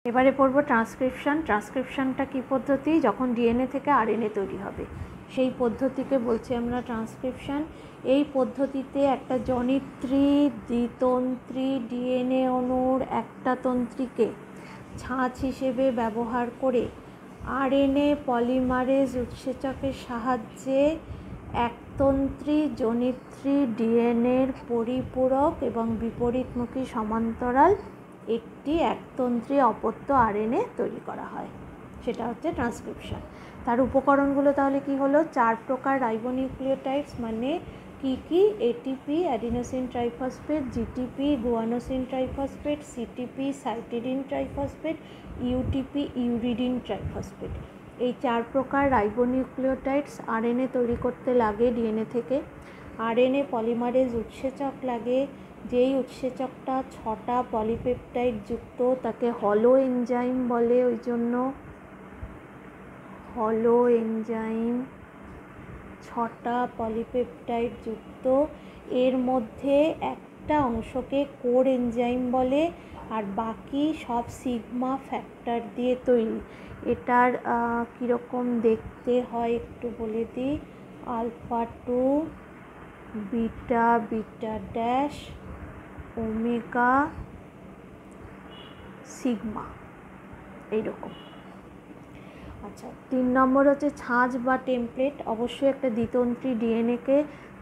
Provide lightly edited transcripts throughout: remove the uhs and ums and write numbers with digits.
এবারে পড়ব ট্রান্সক্রিপশন। ট্রান্সক্রিপশনটা কী পদ্ধতি? যখন ডিএনএ থেকে আরএনএ তৈরি হবে সেই পদ্ধতিকে বলছি আমরা ট্রান্সক্রিপশন। এই পদ্ধতিতে একটা জনিত্রী দ্বিতন্ত্রী ডিএনএ অণুর একটা তন্ত্রীকে ছাঁচ হিসেবে ব্যবহার করে আরএনএ পলিমারেজ উৎসেচকের সাহায্যে একতন্ত্রী জনিত্রী ডিএনএর পরিপূরক এবং বিপরীতমুখী সমান্তরাল একটি একতন্ত্রী অপত্য আরএনএ তৈরি করা হয়, সেটা হচ্ছে ট্রান্সক্রিপশন। তার উপকরণগুলো তাহলে কি হলো? 4 প্রকার রাইবোনিউক্লিওটাইডস, মানে কি ATP adenosine triphosphate, GTP guanosine triphosphate, CTP cytidine triphosphate, UTP uridine triphosphate. এই 4 প্রকার রাইবোনিউক্লিওটাইডস আরএনএ তৈরি করতে লাগে ডিএনএ থেকে। আরএনএ পলিমারেজ উৎসেচক লাগে, যেই উৎসেচকটা 6টা পলিপেপটাইড যুক্ত, তাকে হলো এনজাইম বলে। ওই জন্য হলো এনজাইম, 6টা পলিপেপটাইড যুক্ত। এর মধ্যে একটা অংশকে কোর এনজাইম বলে, আর বাকি সব সিগমা ফ্যাক্টর দিয়ে তৈরি। এটার কীরকম দেখতে হয় একটু বলে দিই। Alpha 2, beta, beta dash, omega, sigma, এইরকম। আচ্ছা, 3 নম্বর হচ্ছে ছাঁচ বা টেমপ্লেট। অবশ্যই একটা দ্বিতন্ত্রী ডিএনএকে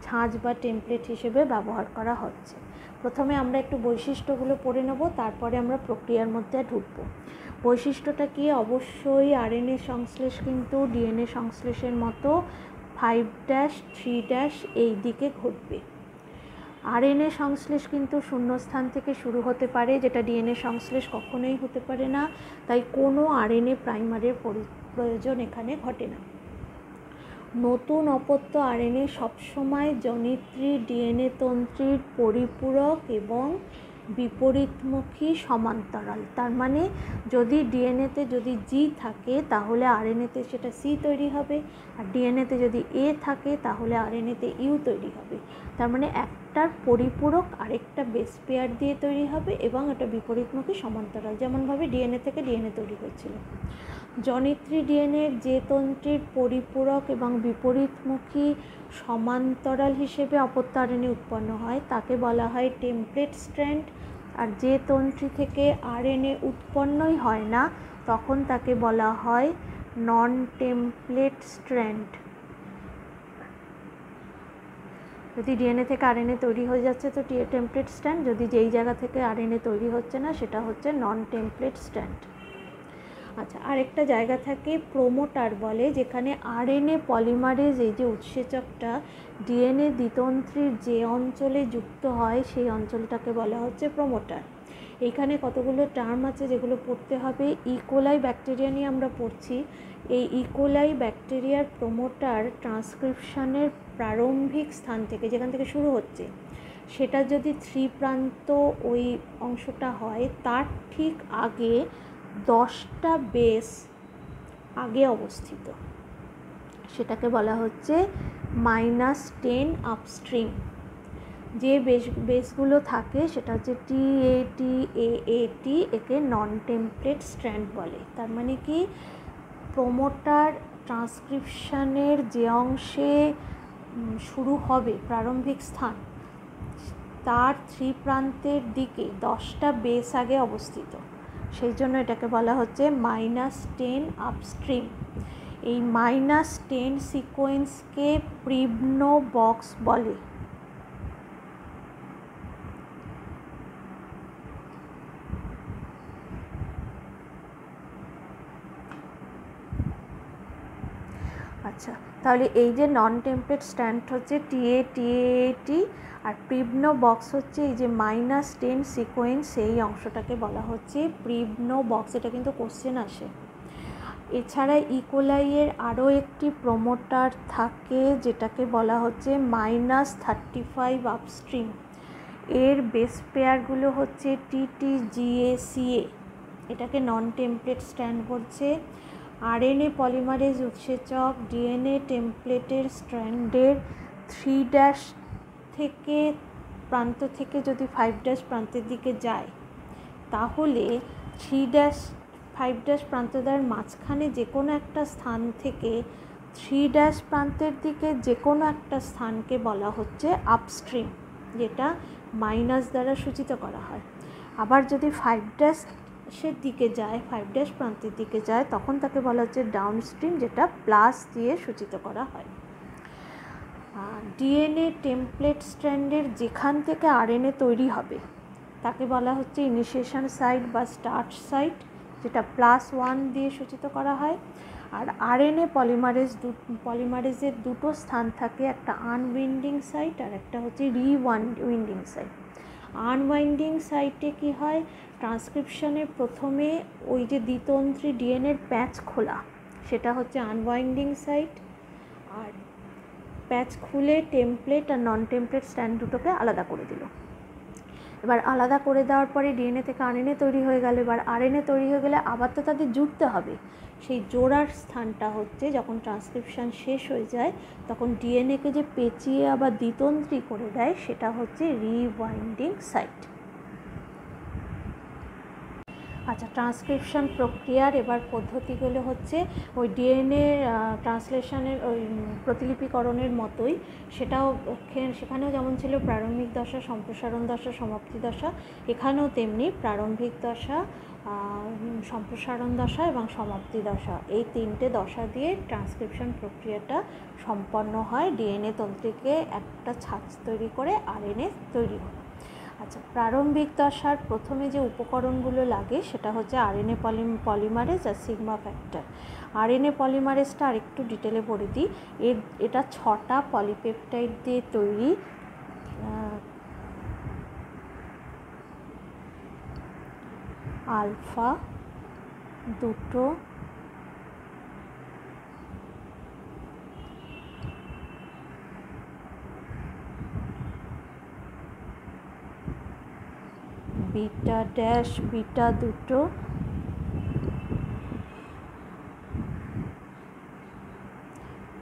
ছাঁচ বা টেমপ্লেট হিসেবে ব্যবহার করা হচ্ছে। প্রথমে আমরা একটু বৈশিষ্ট্যগুলো পড়ে নেব, তারপরে আমরা প্রক্রিয়ার মধ্যে ঢুকবো। বৈশিষ্ট্যটা কি? অবশ্যই আরএনএ সংশ্লেষ কিন্তু ডিএনএ সংশ্লেষের মতো 5'3' এই দিকে ঘটবে। আরএনএ সংশ্লেষ কিন্তু শূন্যস্থান থেকে শুরু হতে পারে, যেটা ডিএনএ সংশ্লেষ কখনোই হতে পারে না। তাই কোনো আরএনএ প্রাইমারের প্রয়োজন এখানে ঘটে না। নতুন অপত্য আরএনএ সবসময় জনিত্রী ডিএনএ তন্ত্রীর পরিপূরক এবং বিপরীতমুখী সমান্তরাল। তার মানে যদি ডিএনএতে যদি জি থাকে তাহলে আরএনএতে সেটা সি তৈরি হবে, আর ডিএনএতে যদি এ থাকে তাহলে আরএনএতে ইউ তৈরি হবে। তার মানে একটার পরিপূরক আরেকটা বেস পেয়ার দিয়ে তৈরি হবে এবং এটা বিপরীতমুখী সমান্তরাল, যেমনভাবে ডিএনএ থেকে ডিএনএ তৈরি হয়েছিল। জনিত্রী ডিএনএর যে তন্ত্রীর পরিপূরক এবং বিপরীতমুখী সমান্তরাল হিসেবে অপত্য আরএনএ উৎপন্ন হয় তাকে বলা হয় টেমপ্লেট স্ট্র্যান্ড, আর যে তন্ত্রী থেকে আরএনএ উৎপন্নই হয় না তখন তাকে বলা হয় নন টেমপ্লেট স্ট্র্যান্ড। যদি ডিএনএ থেকে আরএনএ তৈরি হয়ে যাচ্ছে তো টেমপ্লেট স্ট্র্যান্ড, যদি যেই জায়গা থেকে আরএনএ তৈরি হচ্ছে না সেটা হচ্ছে নন টেমপ্লেট স্ট্র্যান্ড। আচ্ছা, আরেকটা জায়গা থাকে প্রোমোটার বলে, যেখানে আরএনএ পলিমারেজ এই যে উৎসেচকটা ডিএনএ দ্বিতন্ত্রীর যে অঞ্চলে যুক্ত হয় সেই অঞ্চলটাকে বলা হচ্ছে প্রোমোটার। এইখানে কতগুলো টার্ম আছে যেগুলো পড়তে হবে। ইকোলাই ব্যাকটেরিয়া নিয়ে আমরা পড়ছি। এই ইকোলাই ব্যাকটেরিয়ার প্রোমোটার ট্রান্সক্রিপশনের প্রারম্ভিক স্থান থেকে, যেখান থেকে শুরু হচ্ছে, সেটা যদি 3 প্রান্ত ওই অংশটা হয় তার ঠিক আগে 10টা বেস আগে অবস্থিত, সেটাকে বলা হচ্ছে -10 আপস্ট্রিম। যে বেসগুলো থাকে সেটা হচ্ছে টি এ টি, একে নন টেমপ্লেট স্ট্র্যান্ড বলে। তার মানে কি, প্রোমোটার ট্রান্সক্রিপশনের যে অংশে শুরু হবে প্রারম্ভিক স্থান, তার 3 প্রান্তের দিকে 10টা বেস আগে অবস্থিত, সেই জন্য এটাকে বলা হচ্ছে -10 আপস্ট্রিম। এই -10 সিকোয়েন্সকে প্রিবনো বক্স বলে। আচ্ছা, তাহলে এই যে নন টেমপ্লেট স্ট্র্যান্ড হচ্ছে টি, আর প্রিবনো বক্স হচ্ছে এই যে -10 সিকোয়েন্স, সেই অংশটাকে বলা হচ্ছে প্রিবনো বক্স। এটা কিন্তু কোশ্চেন আসে। এছাড়া ইকোলাইয়ের আরও একটি প্রোমোটার থাকে যেটাকে বলা হচ্ছে -35 আপস্ট্রিম। এর বেস পেয়ারগুলো হচ্ছে টিটিজিএসিএ, এটাকে নন টেমপ্লেট স্ট্র্যান্ড বলছে। আরএনএ পলিমারেজ উৎসেচক ডিএনএ টেমপ্লেটের স্ট্র্যান্ডের 3' থেকে প্রান্ত থেকে যদি 5' প্রান্তের দিকে যায় তাহলে 3' 5' প্রান্তদ্বয়ের মাঝখানে যে কোনো একটা স্থান থেকে 3' প্রান্তের দিকে যে কোনো একটা স্থানকে বলা হচ্ছে আপস্ট্রিম, যেটা মাইনাস দ্বারা সূচিত করা হয়। আবার যদি 5' দিকে যায়, 5' প্রান্তের দিকে যায়, তখন তাকে বলা হচ্ছে ডাউনস্ট্রিম, যেটা প্লাস দিয়ে সূচিত করা হয়। ডিএনএ টেমপ্লেট স্ট্র্যান্ডের যেখান থেকে আরএনএ তৈরি হবে তাকে বলা হচ্ছে ইনিশিয়েশন সাইট বা স্টার্ট সাইট, যেটা +1 দিয়ে সূচিত করা হয়। আর আরএনএ পলিমারেজের দুটো স্থান থাকে, একটা আনউইন্ডিং সাইট আর একটা হচ্ছে রিউইন্ডিং সাইট। আনওয়াইন্ডিং সাইটে কি হয়, ট্রান্সক্রিপশনের প্রথমে ওই যে দ্বিতন্ত্রী ডিএনএর প্যাচ খোলা, সেটা হচ্ছে আনওয়াইন্ডিং সাইট। আর প্যাচ খুলে টেমপ্লেট আর নন টেমপ্লেট স্ট্র্যান্ড দুটোকে আলাদা করে দিল। এবার আলাদা করে দেওয়ার পরে ডিএনএ থেকে আরএনএ তৈরি হয়ে গেল। এবার আরএনএ তৈরি হয়ে গেলে আবার তো তাদের জুড়তে হবে। সেই জোড়ার স্থানটা হচ্ছে যখন ট্রান্সক্রিপশন শেষ হয়ে যায় তখন ডিএনএকে যে পেঁচিয়ে আবার দ্বিতন্ত্রী করে দেয় সেটা হচ্ছে রিওয়াইন্ডিং সাইট। আচ্ছা, ট্রান্সক্রিপশন প্রক্রিয়ার এবার পদ্ধতিগুলো হচ্ছে ওই ডিএনএ ট্রান্সলেশনের ওই প্রতিলিপিকরণের মতোই, সেখানেও যেমন ছিল প্রারম্ভিক দশা, সম্প্রসারণ দশা, সমাপ্তি দশা, এখানেও তেমনি প্রারম্ভিক দশা, সম্প্রসারণ দশা এবং সমাপ্তি দশা, এই 3টে দশা দিয়ে ট্রান্সক্রিপশন প্রক্রিয়াটা সম্পন্ন হয়। ডিএনএ তন্ত্রীকে একটা ছাঁচ তৈরি করে আরএনএ তৈরি হয়। আচ্ছা, প্রারম্ভিক দশার প্রথমে যে উপকরণগুলো লাগে সেটা হচ্ছে আরএনএ পলিমারেজ আর সিগমা ফ্যাক্টর। আরএনএ পলিমারেজটা আরেকটু ডিটেলে পড়ে দিই। এটা 6টা পলিপেপটাইড দিয়ে তৈরি। আলফা 2, বিটা 2,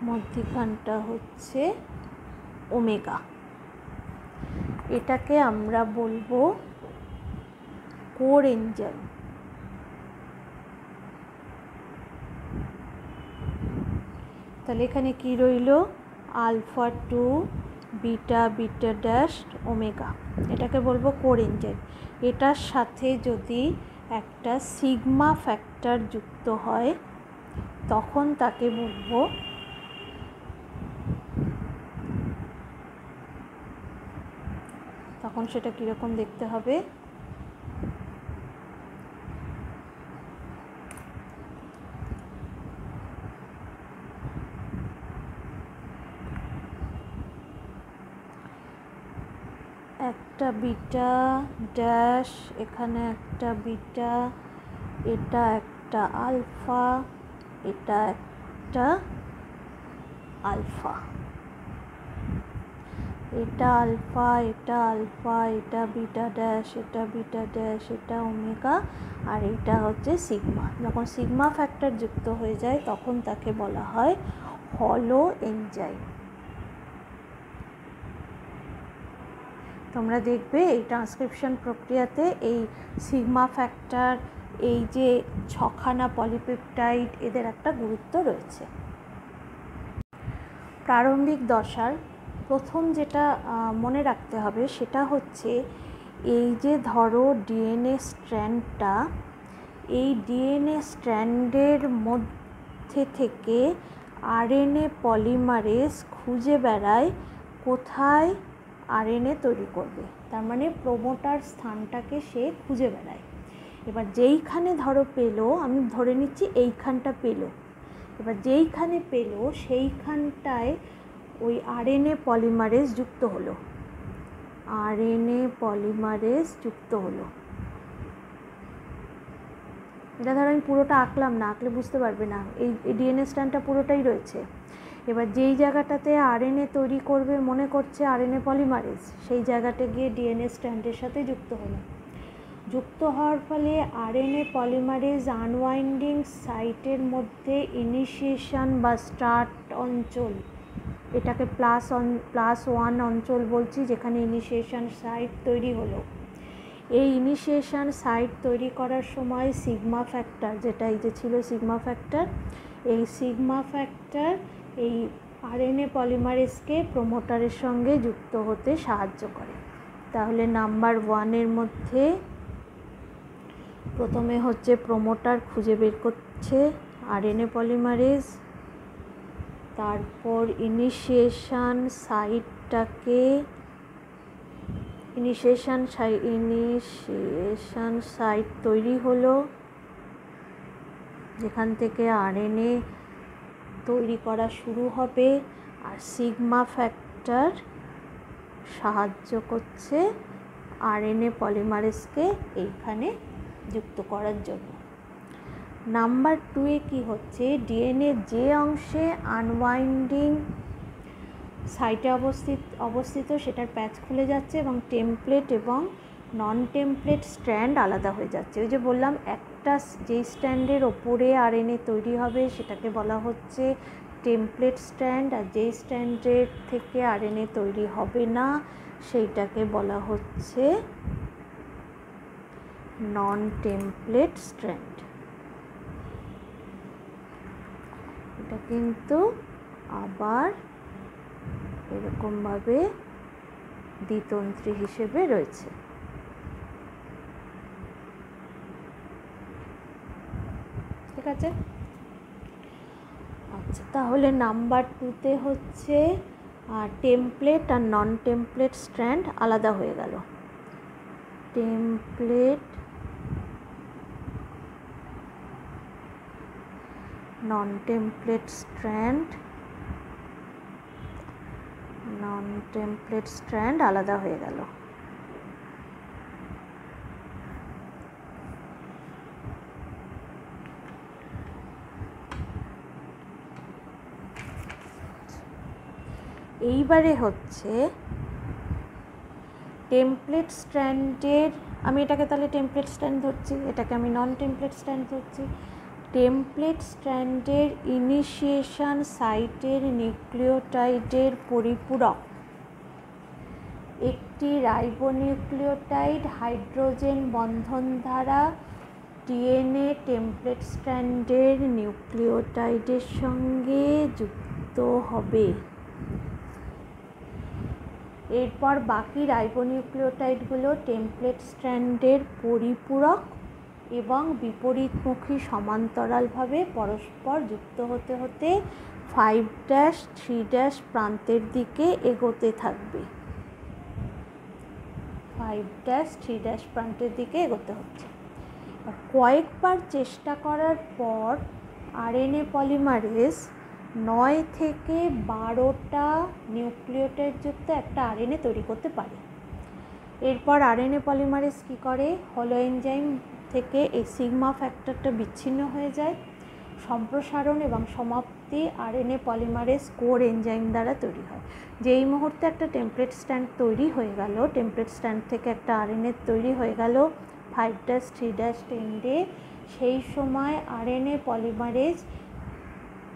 মধ্যিখানটা হচ্ছে ওমেগা। এটাকে আমরা বলবো কোর এনজাইম। তাহলে এখানে কি রইল, আলফা 2, বিটা ড্যাশ ওমেগা, এটাকে বলবো কোর এনজাইম। এটার সাথে যদি একটা সিগমা ফ্যাক্টর যুক্ত হয় তখন তাকে বলবো তখন সেটা কীরকম দেখতে হবে, একটা বিটা ড্যাশ, এখানে একটা বিটা, এটা একটা আলফা, এটা একটা আলফা, এটা আলফা, এটা আলফা, এটা বিটা ড্যাশ, এটা বিটা ড্যাশ, এটা ওমেগা, আর এটা হচ্ছে সিগমা। যখন সিগমা ফ্যাক্টর যুক্ত হয়ে যায় তখন তাকে বলা হয় হলো এনজাইম। তোমরা দেখবে এই ট্রান্সক্রিপশন প্রক্রিয়াতে এই সিগমা ফ্যাক্টর, এই যে 6খানা পলিপেপটাইড, এদের একটা গুরুত্ব রয়েছে। প্রারম্ভিক দশার প্রথম যেটা মনে রাখতে হবে সেটা হচ্ছে এই যে ধরো ডিএনএ স্ট্র্যান্ডটা, এই ডিএনএ স্ট্র্যান্ডের মধ্যে থেকে আরএনএ পলিমারেজ খুঁজে বেড়ায় কোথায় আরএনএ তৈরি করবে। তার মানে প্রোমোটার স্থানটাকে সে খুঁজে বেড়ায়। এবার যেইখানে ধরো পেলো, আমি ধরে নিচ্ছি এইখানটা পেলো, এবার যেইখানে পেলো সেইখানটায় ওই আরএনএ পলিমারেজ যুক্ত হলো, আরএনএ পলিমারেজ যুক্ত হলো। এটা ধরো আমি পুরোটা আঁকলাম না, আঁকলে বুঝতে পারবে না, এই ডিএনএ স্ট্র্যান্ডটা পুরোটাই রয়েছে। এবার যেই জায়গাটাতে আরএনএ তৈরি করবে মনে করছে আরএনএ পলিমারেজ, সেই জায়গাটা গিয়ে ডিএনএ স্ট্র্যান্ডের সাথে যুক্ত হলো। যুক্ত হওয়ার ফলে আরএনএ পলিমারেজ আনওয়াইন্ডিং সাইটের মধ্যে ইনিশিয়েশন বা স্টার্ট অঞ্চল, এটাকে +1 অঞ্চল বলছি, যেখানে ইনিশিয়েশন সাইট তৈরি হলো। এই ইনিশিয়েশন সাইট তৈরি করার সময় সিগমা ফ্যাক্টর, যেটা এই যে ছিল সিগমা ফ্যাক্টর, এই সিগমা ফ্যাক্টর এই আরএনএ পলিমারেজকে প্রোমোটারের সঙ্গে যুক্ত হতে সাহায্য করে। তাহলে নাম্বার 1-এর মধ্যে প্রথমে হচ্ছে প্রোমোটার খুঁজে বের করছে আরএনএ পলিমারেজ, তারপর ইনিশিয়েশন সাইট তৈরি হলো, যেখান থেকে আরএনএ তৈরি করা শুরু হবে, আর সিগমা ফ্যাক্টর সাহায্য করছে আরএনএ পলিমারেজকে এইখানে যুক্ত করার জন্য। নাম্বার 2-এ কি হচ্ছে, ডিএনএ যে অংশে আনওয়াইন্ডিং সাইটে অবস্থিত সেটার প্যাচ খুলে যাচ্ছে এবং টেমপ্লেট এবং নন টেমপ্লেট স্ট্র্যান্ড আলাদা হয়ে যাচ্ছে। ওই যে বললাম, একটা যেই স্ট্র্যান্ডের ওপরে আরএনএ তৈরি হবে সেটাকে বলা হচ্ছে টেমপ্লেট স্ট্র্যান্ড, আর যেই স্ট্র্যান্ডের থেকে আরএনএ তৈরি হবে না সেইটাকে বলা হচ্ছে নন টেমপ্লেট স্ট্র্যান্ড। এটা কিন্তু আবার এরকমভাবে দ্বিতন্ত্রী হিসেবে রয়েছে। ঠিক আছে, আচ্ছা, তাহলে নাম্বার 2-তে হচ্ছে টেমপ্লেট আর নন টেমপ্লেট স্ট্র্যান্ড আলাদা হয়ে গেল। টেমপ্লেট নন টেমপ্লেট স্ট্র্যান্ড আলাদা হয়ে গেল। এইবারে হচ্ছে টেমপ্লেট স্ট্র্যান্ডের, আমি এটাকে তাহলে টেমপ্লেট স্ট্র্যান্ড ধরছি, এটাকে আমি নন টেমপ্লেট স্ট্র্যান্ড ধরছি। টেমপ্লেট স্ট্র্যান্ডের ইনিশিয়েশন সাইটের নিউক্লিওটাইডের পরিপূরক একটি রাইবোনিউক্লিওটাইড হাইড্রোজেন বন্ধন দ্বারা ডিএনএ টেমপ্লেট স্ট্র্যান্ডের নিউক্লিওটাইডের সঙ্গে যুক্ত হবে। এরপর বাকি রাইবোনিউক্লিওটাইডগুলো টেমপ্লেট স্ট্র্যান্ডের পরিপূরক এবং বিপরীতমুখী সমান্তরালভাবে পরস্পর যুক্ত হতে হতে 5'3' প্রান্তের দিকে এগোতে থাকবে। 5'3' প্রান্তের দিকে এগোতে হচ্ছে। কয়েকবার চেষ্টা করার পর আরএনএ পলিমারেজ 9 থেকে 12টা নিউক্লিওটাইড যুক্ত একটা আরএনএ তৈরি করতে পারে। এরপর আরএনএ পলিমারেজ কী করে, হলো এনজাইম থেকে এই সিগমা ফ্যাক্টরটা বিচ্ছিন্ন হয়ে যায়। সম্প্রসারণ এবং সমাপ্তি আরএনএ পলিমারেজ কোর এনজাইম দ্বারা তৈরি হয়। যেই মুহূর্তে একটা টেমপ্লেট স্ট্র্যান্ড তৈরি হয়ে গেল, টেমপ্লেট স্ট্র্যান্ড থেকে একটা আরএনএ তৈরি হয়ে গেল 5'3' এন্ডে, সেই সময় আরএনএ পলিমারেজ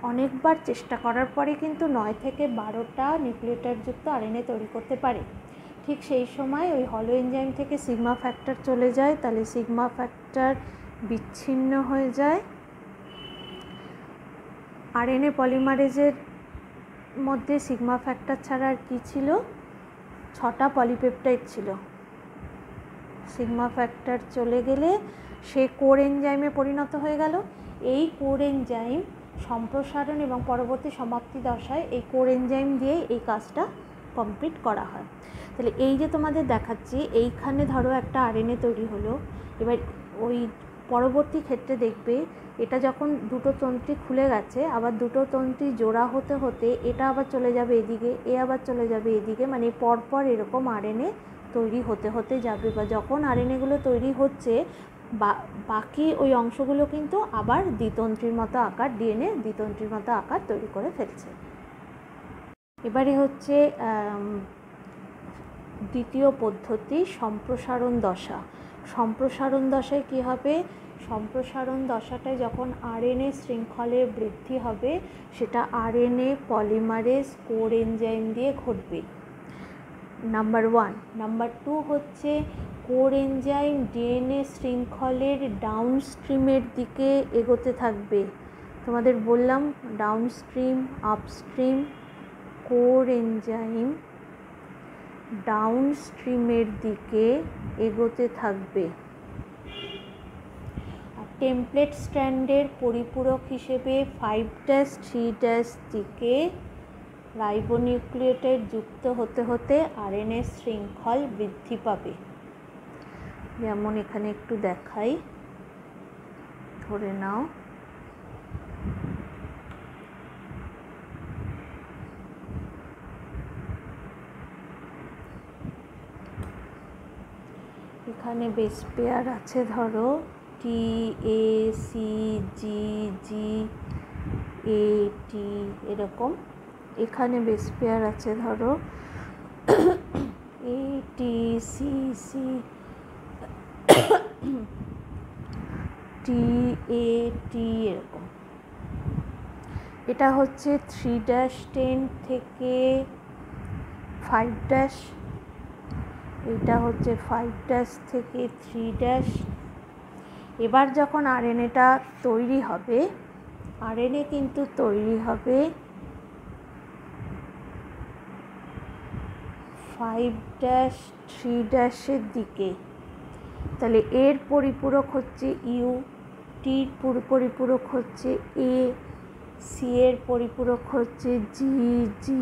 অনেকবার চেষ্টা করার পরে কিন্তু 9 থেকে 12টা নিউক্লিওটাইড যুক্ত আরএনএ তৈরি করতে পারে। ঠিক সেই সময় ওই হলো এনজাইম থেকে সিগমা ফ্যাক্টর চলে যায়, তাহলে সিগমা ফ্যাক্টর বিচ্ছিন্ন হয়ে যায়। আরএনএ পলিমারেজের মধ্যে সিগমা ফ্যাক্টর ছাড়া আর কী ছিল, 6টা পলিপেপটাইড ছিল। সিগমা ফ্যাক্টর চলে গেলে সে কোর এনজাইমে পরিণত হয়ে গেল। এই কোর এনজাইম সম্প্রসারণ এবং পরবর্তী সমাপ্তি দশায় এই কোর এনজাইম দিয়ে এই কাজটা কমপ্লিট করা হয়। তাহলে এই যে তোমাদের দেখাচ্ছি, এইখানে ধরো একটা আরএনএ তৈরি হলো, এবার ওই পরবর্তী ক্ষেত্রে দেখবে এটা যখন দুটো তন্ত্রী খুলে গেছে, আবার দুটো তন্ত্রী জোড়া হতে হতে এটা আবার চলে যাবে এদিকে, এ আবার চলে যাবে এদিকে, মানে পরপর এরকম আরএনএ তৈরি হতে হতে যাবে। বা যখন আরএনএগুলো তৈরি হচ্ছে বাকি ওই অংশগুলো কিন্তু আবার দ্বিতন্ত্রীর মতো আকার, ডিএনএ দ্বিতন্ত্রীর মতো আকার তৈরি করে ফেলছে। এবারে হচ্ছে দ্বিতীয় পদ্ধতি, সম্প্রসারণ দশা। সম্প্রসারণ দশায় কী হবে, সম্প্রসারণ দশাটায় যখন আরএনএ শৃঙ্খলে বৃদ্ধি হবে সেটা আরএনএ পলিমারেজ কোর এনজাইম দিয়ে ঘটবে, নাম্বার 1। নাম্বার 2 হচ্ছে কোর এনজাইম ডিএনএ শৃঙ্খলের ডাউনস্ট্রিমের দিকে এগোতে থাকবে। তোমাদের বললাম ডাউনস্ট্রিম আপস্ট্রিম, কোর এনজাইম ডাউনস্ট্রিমের দিকে এগোতে থাকবে। টেমপ্লেট স্ট্র্যান্ডের পরিপূরক হিসেবে 5'3' দিকে রাইবোনিউক্লিওটাইড যুক্ত হতে হতে আরএনএ শৃঙ্খল বৃদ্ধি পাবে। যেমন এখানে একটু দেখাই, ধরে নাও এখানে বেস পেয়ার আছে, ধরো TACGGAT এরকম। এখানে বেস পেয়ার আছে ধরো ATCC TAT এরকম। এটা হচ্ছে 3'10 থেকে 5', এটা হচ্ছে 5' থেকে 3'। এবার যখন আরএনএটা তৈরি হবে, আরএনএ কিন্তু তৈরি হবে 5'3' দিকে। তাহলে এর পরিপূরক হচ্ছে ইউ, টির পরিপূরক হচ্ছে এ, সি এর পরিপূরক হচ্ছে জি, জি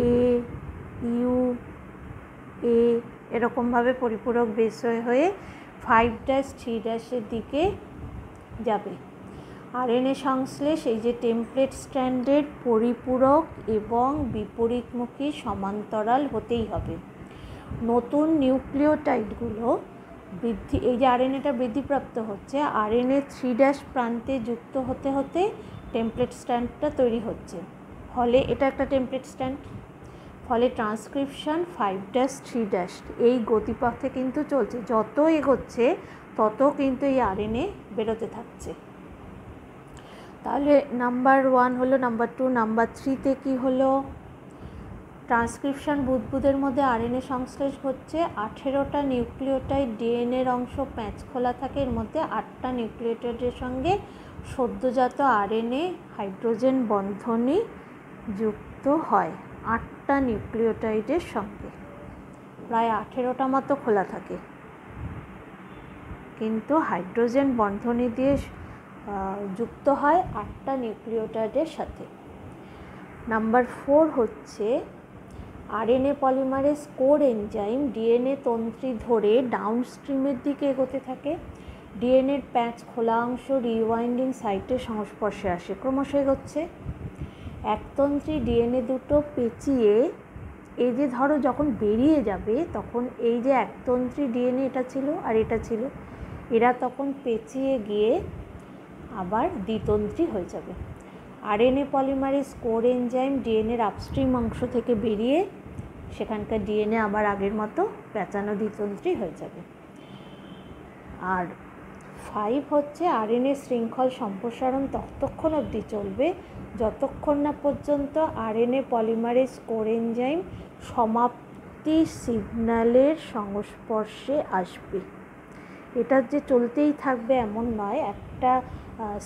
এ, ইউ এ, এরকমভাবে পরিপূরক বেস হয়ে 5'3' দিকে যাবে। আরএনএ সংশ্লেষ এই যে টেমপ্লেট স্ট্র্যান্ডের পরিপূরক এবং বিপরীতমুখী সমান্তরাল হতেই হবে। নতুন নিউক্লিওটাইডগুলো বৃদ্ধি, এই যে আরএনএটা বৃদ্ধিপ্রাপ্ত হচ্ছে, আরএনএ 3' প্রান্তে যুক্ত হতে হতে টেমপ্লেট স্ট্র্যান্ডটা তৈরি হচ্ছে। ফলে এটা একটা টেমপ্লেট স্ট্র্যান্ড, ফলে ট্রান্সক্রিপশন 5'3' এই গতিপথে কিন্তু চলছে। যত এগোচ্ছে তত কিন্তু এই আরএনএ বেরোতে থাকছে। তাহলে নাম্বার 1 হলো, নাম্বার 2, নাম্বার 3তে কী হলো? ট্রান্সক্রিপশন বুদবুদের মধ্যে আরএনএ সংশ্লেষ হচ্ছে। 18টা নিউক্লিওটাইড ডিএনএর অংশ প্যাঁচ খোলা থাকে, এর মধ্যে 8টা নিউক্লিওটাইডের সঙ্গে সদ্যজাত আরএনএ হাইড্রোজেন বন্ধনী যুক্ত হয়। 8টা নিউক্লিওটাইডের সঙ্গে প্রায় 18টা মতো খোলা থাকে, কিন্তু হাইড্রোজেন বন্ধনী দিয়ে যুক্ত হয় 8টা নিউক্লিওটাইডের সাথে। নাম্বার 4 হচ্ছে RNA polymerase core enzyme DNA তন্ত্রী ধরে ডাউনস্ট্রিমের দিকে এগোতে থাকে। ডিএনএর প্যাচ খোলা অংশ রিওয়াইন্ডিং সাইটের সংস্পর্শে আসে, ক্রমশ এগোচ্ছে। একতন্ত্রী ডিএনএ দুটো পেঁচিয়ে, এই যে ধরো যখন বেরিয়ে যাবে তখন এই যে একতন্ত্রী ডিএনএ এটা ছিল আর এটা ছিল, এরা তখন পেঁচিয়ে গিয়ে আবার দ্বিতন্ত্রী হয়ে যাবে। আরএনএ পলিমারেজ কোর এনজাইম ডিএনএর আপস্ট্রিম অংশ থেকে বেরিয়ে সেখানকার ডিএনএ আবার আগের মতো পেঁচানো দ্বিতন্ত্রী হয়ে যাবে। আর 5 হচ্ছে আরএনএ শৃঙ্খল সম্প্রসারণ ততক্ষণ অবধি চলবে যতক্ষণ না পর্যন্ত আরএনএ পলিমারেজ কোর এনজাইম সমাপ্তি সিগন্যালের সংস্পর্শে আসবে। এটা যে চলতেই থাকবে এমন নয়, একটা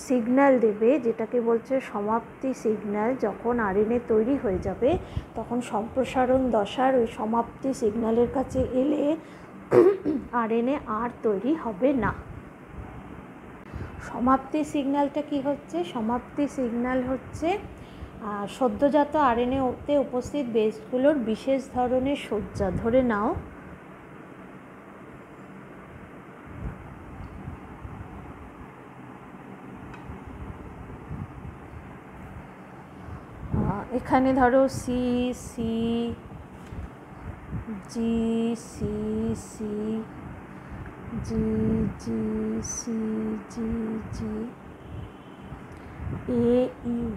সিগন্যাল দেবে যেটাকে বলছে সমাপ্তি সিগন্যাল। যখন আরএনএ তৈরি হয়ে যাবে তখন সম্প্রসারণ দশার ওই সমাপ্তি সিগন্যালের কাছে এলে আরএনএ আর তৈরি হবে না। সমাপ্তি সিগন্যালটা কি হচ্ছে? সমাপ্তি সিগন্যাল হচ্ছে সদ্যজাত আরএনএতে উপস্থিত বেসগুলোর বিশেষ ধরনের সজ্জা। ধরে নাও এখানে ধরো C C G C C G G C G G A U.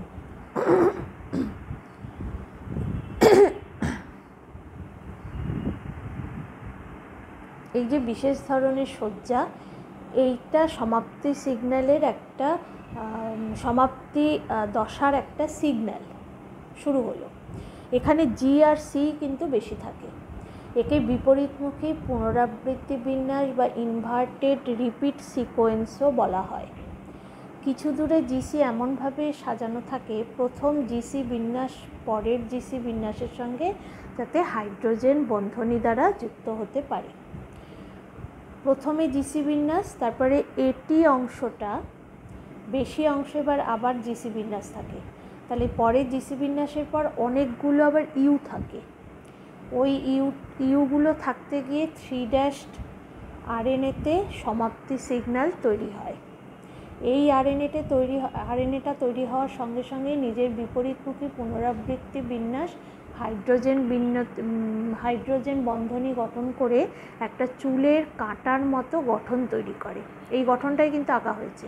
এই যে বিশেষ ধরনের সজ্জা, এইটা সমাপ্তি সিগন্যালের একটা সমাপ্তি দশার একটা সিগন্যাল শুরু হলো। এখানে জি আর সি কিন্তু বেশি থাকে। একে বিপরীতমুখী পুনরাবৃত্তি বিন্যাস বা ইনভার্টেড রিপিট সিকোয়েন্সও বলা হয়। কিছু দূরে জিসি এমনভাবে সাজানো থাকে প্রথম জিসি বিন্যাস পরের জিসি বিন্যাসের সঙ্গে যাতে হাইড্রোজেন বন্ধনী দ্বারা যুক্ত হতে পারে। প্রথমে জিসি বিন্যাস, তারপরে এটি অংশটা বেশি অংশ এবার আবার জিসি বিন্যাস থাকে, তাহলে পরে জিসি বিন্যাসের পর অনেকগুলো আবার ইউ থাকে। ওই ইউগুলো থাকতে গিয়ে 3' আরএনএতে সমাপ্তি সিগন্যাল তৈরি হয়। এই আরএনএটা তৈরি হওয়ার সঙ্গে সঙ্গে নিজের বিপরীতমুখী পুনরাবৃত্তি বিন্যাস হাইড্রোজেন বন্ধনী গঠন করে একটা চুলের কাঁটার মতো গঠন তৈরি করে। এই গঠনটাই কিন্তু আঁকা হয়েছে,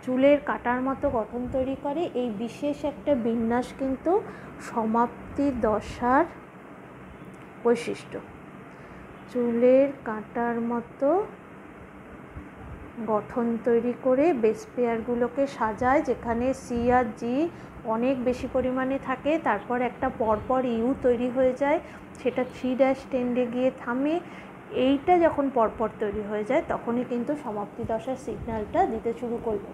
চুলের কাঁটার মতো গঠন তৈরি করে। এই বিশেষ একটা বিন্যাস কিন্তু সমাপ্তি দশার বৈশিষ্ট্য। চুলের কাঁটার মতো গঠন তৈরি করে বেস পেয়ারগুলোকে সাজায়, যেখানে সি আর জি অনেক বেশি পরিমাণে থাকে। তারপর একটা পরপর ইউ তৈরি হয়ে যায়, সেটা 3' টেন্ডে গিয়ে থামে। এইটা যখন পরপর তৈরি হয়ে যায় তখনই কিন্তু সমাপ্তি দশার সিগন্যালটা দিতে শুরু করবে।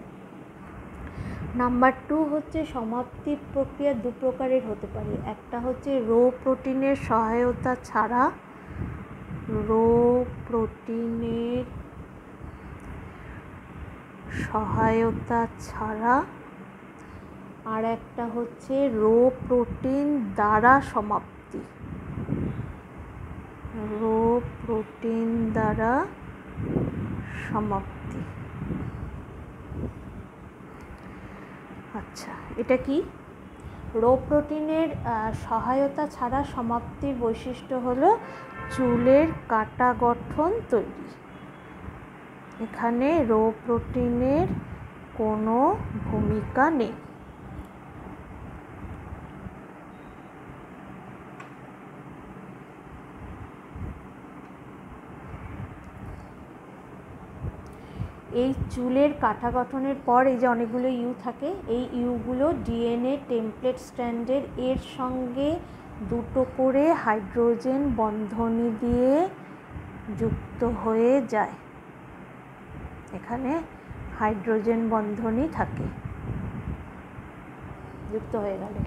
নাম্বার 2 হচ্ছে সমাপ্তি প্রক্রিয়া দু প্রকারের হতে পারে। একটা হচ্ছে রো প্রোটিনের সহায়তা ছাড়া, আর একটা হচ্ছে রো প্রোটিন দ্বারা সমাপ্তি। আচ্ছা, এটা কি? রো প্রোটিনের সহায়তা ছাড়া সমাপ্তির বৈশিষ্ট্য হলো চুলের কাটা গঠন তৈরি। এখানে রো প্রোটিনের কোনো ভূমিকা নেই। এই চুলের কাটা গঠনের পর এই যে অনেকগুলো ইউ থাকে, এই ইউগুলো ডিএনএ টেমপ্লেট স্ট্র্যান্ডের এর সঙ্গে দুটো করে হাইড্রোজেন বন্ধনী দিয়ে যুক্ত হয়ে যায়। এখানে হাইড্রোজেন বন্ধনী থাকে, যুক্ত হয়ে গেলে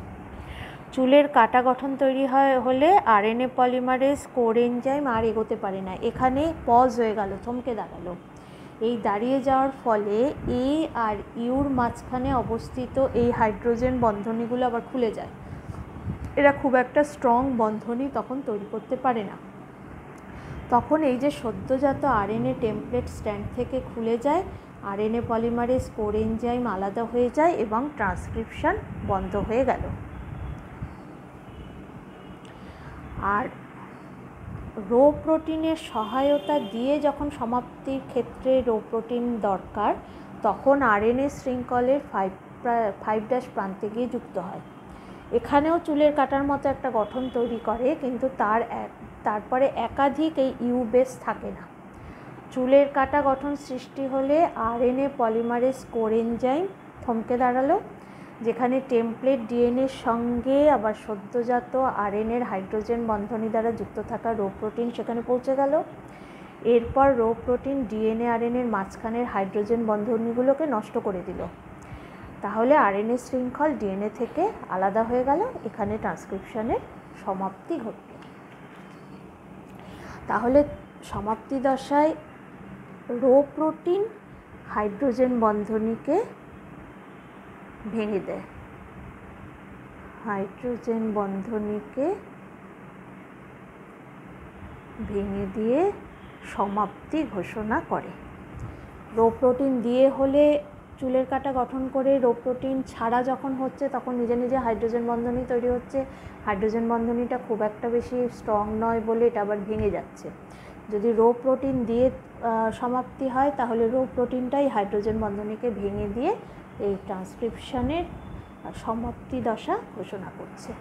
চুলের কাটা গঠন তৈরি হলে আরএনএ পলিমারেজ কোর এনজাইম আর এগোতে পারে না। এখানে পজ হয়ে গেল, থমকে দাঁড়ালো। এই দাঁড়িয়ে যাওয়ার ফলে এ আর ইউর মাঝখানে অবস্থিত এই হাইড্রোজেন বন্ধনীগুলো আবার খুলে যায়। এরা খুব একটা স্ট্রং বন্ধনী তখন তৈরি করতে পারে না। তখন এই যে সদ্যজাত আরএনএ টেমপ্লেট স্ট্র্যান্ড থেকে খুলে যায়, আরএনএ পলিমারেজ কোর এনজাইম আলাদা হয়ে যায় এবং ট্রান্সক্রিপশন বন্ধ হয়ে গেল। আর রো প্রোটিনের সহায়তা দিয়ে যখন সমাপ্তির ক্ষেত্রে রো প্রোটিন দরকার, তখন আরএনএ শৃঙ্খলের 5' প্রান্তে গিয়ে যুক্ত হয়। এখানেও চুলের কাটার মতো একটা গঠন তৈরি করে, কিন্তু তারপরে একাধিক এই ইউ বেস থাকে না। চুলের কাটা গঠন সৃষ্টি হলে আরএনএ পলিমারেজ কোর এনজাইম থমকে দাঁড়ালো, যেখানে টেমপ্লেট ডিএনএর সঙ্গে আবার সদ্যজাত আরএনএর হাইড্রোজেন বন্ধনী দ্বারা যুক্ত থাকা রো প্রোটিন সেখানে পৌঁছে গেল। এরপর রো প্রোটিন ডিএনএ আরএনএর মাঝখানের হাইড্রোজেন বন্ধনীগুলোকে নষ্ট করে দিল। তাহলে আরএনএ শৃঙ্খল ডিএনএ থেকে আলাদা হয়ে গেল। এখানে ট্রান্সক্রিপশনের সমাপ্তি ঘটল। তাহলে সমাপ্তি দশায় রো প্রোটিন হাইড্রোজেন বন্ধনীকে ভেঙে দেয়, হাইড্রোজেন বন্ধনীকে ভেঙে দিয়ে সমাপ্তি ঘোষণা করে। রো প্রোটিন দিয়ে হলে চুলের কাটা গঠন করে, রো প্রোটিন ছাড়া যখন হচ্ছে তখন নিজে নিজে হাইড্রোজেন বন্ধনী তৈরি হচ্ছে। হাইড্রোজেন বন্ধনীটা খুব একটা বেশি স্ট্রং নয় বলে এটা আবার ভেঙে যাচ্ছে। যদি রো প্রোটিন দিয়ে সমাপ্তি হয় তাহলে রো প্রোটিনটাই হাইড্রোজেন বন্ধনীকে ভেঙে দিয়ে এই ট্রান্সক্রিপশনের সমাপ্তি দশা ঘোষণা করছে।